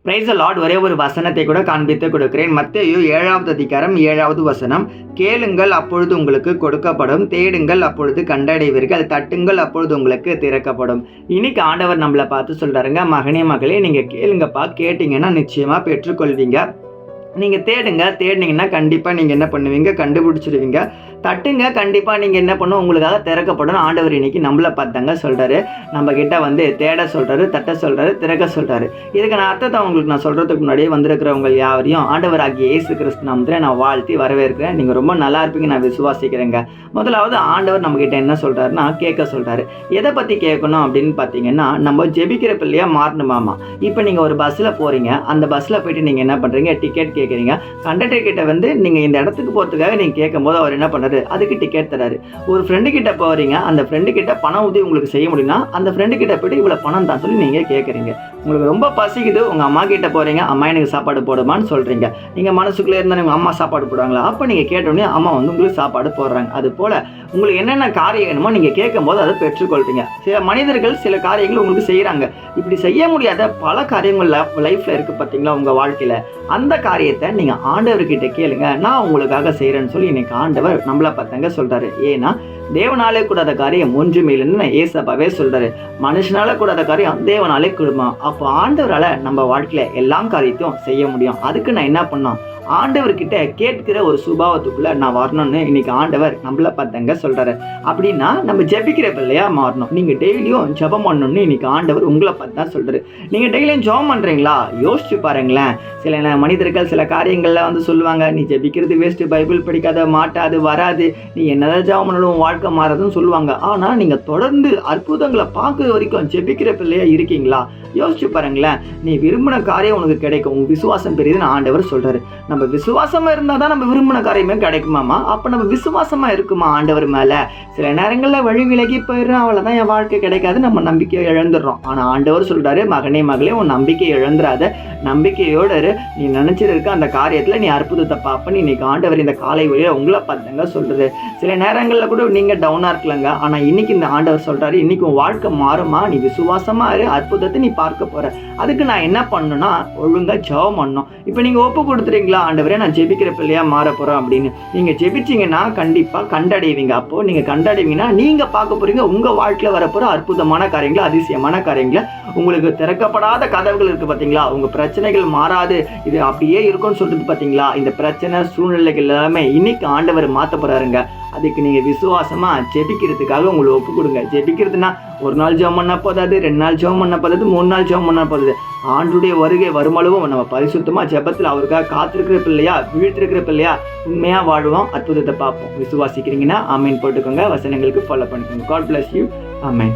Praise the Lord. ஒரே ஒரு வசனத்தை கூட காண்பித்து கொடுக்கிறேன். மத்தேயு 7வது அதிகாரம் 7வது வசனம். கேளுங்கள் அப்பொழுது உங்களுக்கு கொடுக்கப்படும், தேடுங்கள் அப்பொழுது கண்டடைவீர்கள், தட்டுங்கள் அப்பொழுது உங்களுக்கு திறக்கப்படும். இன்னைக்கு ஆண்டவர் நம்மளை பார்த்து சொல்றாருங்க, மகனே மகளே, நீங்க கேளுங்கப்பா, கேட்டீங்கன்னா நிச்சயமா பெற்றுக்கொள்வீங்க. நீங்கள் தேடினீங்கன்னா கண்டிப்பாக நீங்கள் என்ன பண்ணுவீங்க, கண்டுபிடிச்சிடுவீங்க. தட்டுங்க, கண்டிப்பாக நீங்கள் என்ன பண்ணுவோம், உங்களுக்காக திறக்கப்படும். ஆண்டவர் இன்னைக்கு நம்மளை பார்த்தாங்க சொல்கிறாரு, நம்மக்கிட்ட வந்து தேட சொல்கிறாரு, தட்ட சொல்கிறாரு, திறக்க சொல்கிறாரு. இதுக்கான அர்த்தத்தை உங்களுக்கு நான் சொல்கிறதுக்கு முன்னாடியே வந்திருக்கிறவங்க யாவரையும் ஆண்டவராகிய இயேசு கிறிஸ்து நாமத்தில் நான் வாழ்த்தி வரவேற்கிறேன். நீங்கள் ரொம்ப நல்லா இருப்பீங்க, நான் விசுவாசிக்கிறேங்க. முதலாவது ஆண்டவர் நம்மக்கிட்ட என்ன சொல்கிறாருன்னா, கேட்க சொல்கிறாரு. எதை பற்றி கேட்கணும் அப்படின்னு பார்த்தீங்கன்னா, நம்ம ஜெபிக்கிற பிள்ளையாக மாறணுமாமா. இப்போ நீங்கள் ஒரு பஸ்ஸில் போகிறீங்க, அந்த பஸ்ஸில் போய்ட்டு நீங்கள் என்ன பண்ணுறீங்க, டிக்கெட் கேட்குறீங்க. கண்டக்டர் கிட்ட வந்து நீங்கள் இந்த இடத்துக்கு போகிறதுக்காக நீங்கள் கேட்கும்போது அவர் என்ன பண்ணுறாரு, அதுக்கு டிக்கெட் தராரு. ஒரு ஃப்ரெண்டு கிட்ட போகிறீங்க, அந்த ஃப்ரெண்டு கிட்ட பண உதவி உங்களுக்கு செய்ய முடியும்னா அந்த ஃப்ரெண்டு கிட்ட போய்ட்டு இவ்வளோ பணம் தான் சொல்லி நீங்கள் கேட்குறீங்க. உங்களுக்கு ரொம்ப பசிக்குது, உங்கள் அம்மா கிட்ட போகிறீங்க, அம்மா எனக்கு சாப்பாடு போடுமான்னு சொல்கிறீங்க. நீங்கள் மனசுக்குள்ளே இருந்தால் உங்கள் அம்மா சாப்பாடு போடுவாங்களா? அப்போ நீங்கள் கேட்டோடனே அம்மா வந்து உங்களுக்கு சாப்பாடு போடுறாங்க. அது போல் உங்களுக்கு என்னென்ன காரியம் வேணுமோ நீங்கள் கேட்கும்போது அதை பெற்றுக்கொள்கிறீங்க. சில மனிதர்கள் சில காரியங்கள் உங்களுக்கு செய்கிறாங்க. இப்படி செய்ய முடியாத பல காரியங்கள் லைஃப்பில் இருக்குது பார்த்தீங்களா உங்கள் வாழ்க்கையில். அந்த காரியத்தை நீங்கள் ஆண்டவர்கிட்ட கேளுங்க, நான் உங்களுக்காக செய்கிறேன்னு சொல்லி இன்னைக்கு ஆண்டவர் நம்மளை பார்த்தாங்க சொல்கிறாரு. ஏன்னா தேவனாலே கூடாத காரியம் ஒன்றுமே இல்லைன்னு ஏசப்பாவே சொல்கிறாரு. மனுஷனால கூடாத காரியம் தேவனாலே கூடுமா. அப்போ ஆண்டவரால் நம்ம வாழ்க்கையில் எல்லா காரியத்தையும் செய்ய முடியும். அதுக்கு நான் என்ன பண்ணோம், ஆண்டவர்கிட்ட கேட்கிற ஒரு சுபாவத்துக்குள்ள நான் வரணும்னு இன்னைக்கு ஆண்டவர் நம்மளை பார்த்தாங்க சொல்றாரு. அப்படின்னா நம்ம ஜெபிக்கிற பிள்ளையா மாறணும். நீங்க டெய்லியும் ஜெபம் பண்ணணும்னு இன்னைக்கு ஆண்டவர் உங்களை பார்த்து தான் சொல்றாரு. நீங்க டெய்லியும் ஜெபம் பண்றீங்களா? யோசிச்சு பாருங்களேன். சில மனிதர்கள் சில காரியங்கள்ல வந்து சொல்லுவாங்க, நீ ஜெபிக்கிறது வேஸ்ட், பைபிள் படிக்காத, மாட்டாது, வராது, நீ என்னதான் ஜெபம் பண்ணணும் வாழ்க்கை மாறதுன்னு சொல்லுவாங்க. ஆனா நீங்க தொடர்ந்து அற்புதங்களை பார்க்குற வரைக்கும் ஜெபிக்கிற பிள்ளையா இருக்கீங்களா? யோசிச்சு பாருங்களேன். நீ விரும்பின காரியம் உனக்கு கிடைக்கும். உன் விசுவாசம் பெரியதுன்னு ஆண்டவர் சொல்றாரு. நம்ம விசுவாசமா இருந்தால் தான் நம்ம விரும்பின காரியமே கிடைக்குமாமா. அப்போ நம்ம விசுவாசமா இருக்குமா ஆண்டவர் மேலே? சில நேரங்களில் வழி விலகி போயிடுறோம், அவ்வளோதான், என் வாழ்க்கை கிடைக்காது, நம்ம நம்பிக்கையை இழந்துடுறோம். ஆனால் ஆண்டவர் சொல்கிறாரு, மகனே மகளே, உன் நம்பிக்கையை இழந்துடாத, நம்பிக்கையோடு நீ நினச்சிருக்க அந்த காரியத்தில் நீ அற்புதத்தை பார்ப்ப. இன்னைக்கு ஆண்டவர் இந்த காலை வழியில் உங்களை பார்த்தாங்க சொல்கிறது. சில நேரங்களில் கூட நீங்கள் டவுனாக இருக்கலங்க, ஆனால் இன்னைக்கு இந்த ஆண்டவர் சொல்கிறாரு, இன்னைக்கு உன் வாழ்க்கை மாறுமா, நீ விசுவாசமா இரு, அற்புதத்தை நீ பார்க்க போகிற. அதுக்கு நான் என்ன பண்ணணும்னா, ஒழுங்காக ஜெபம் பண்ணணும். இப்போ நீங்கள் ஒப்பு கொடுத்துறீங்களா, ஆண்டவரே நான் ஜெபிக்கிற பிள்ளையா மாற போறோம் அப்படின்னு நீங்க ஜெபிச்சீங்கன்னா கண்டிப்பா கண்டடைவீங்க. அப்போ நீங்க கண்டடைவீங்கன்னா நீங்க பார்க்க போறீங்க உங்க வாழ்க்கையில வரப்போற அற்புதமான காரியங்களை, அதிசயமான காரியங்களை. உங்களுக்கு திறக்கப்படாத கதவுகள் இருக்கு பாத்தீங்களா, உங்க பிரச்சனைகள் மாறாது, இது அப்படியே இருக்கும்னு சொல்றது பாத்தீங்களா. இந்த பிரச்சனை சூழ்நிலைகள் எல்லாமே இன்னைக்கு ஆண்டவர் மாத்த போறாருங்க. அதுக்கு நீங்க விசுவாசமா ஜெபிக்கிறதுக்காக உங்களை ஒப்பு கொடுங்க. ஜெபிக்கிறதுனா ஒரு நாள் ஜெபம் பண்ண போதாது, 2 நாள் ஜெபம் பண்ண போதாது, 3 நாள் ஜெபம் பண்ண போதாது. ஆண்டுடைய வருகை வருமளவும் நம்ம பரிசுத்தமா ஜெபத்தில் அவருக்காக காத்திருக்கிற பிள்ளையா, வீழ்த்திருக்கிற பிள்ளையா உண்மையா வாழ்வோம், அற்புதத்தை பார்ப்போம். விசுவாசிக்கிறீங்கன்னா ஆமீன் போட்டுக்கோங்க. வசனங்களுக்கு ஃபாலோ பண்ணிக்கோங்க. God bless you. ஆமீன்.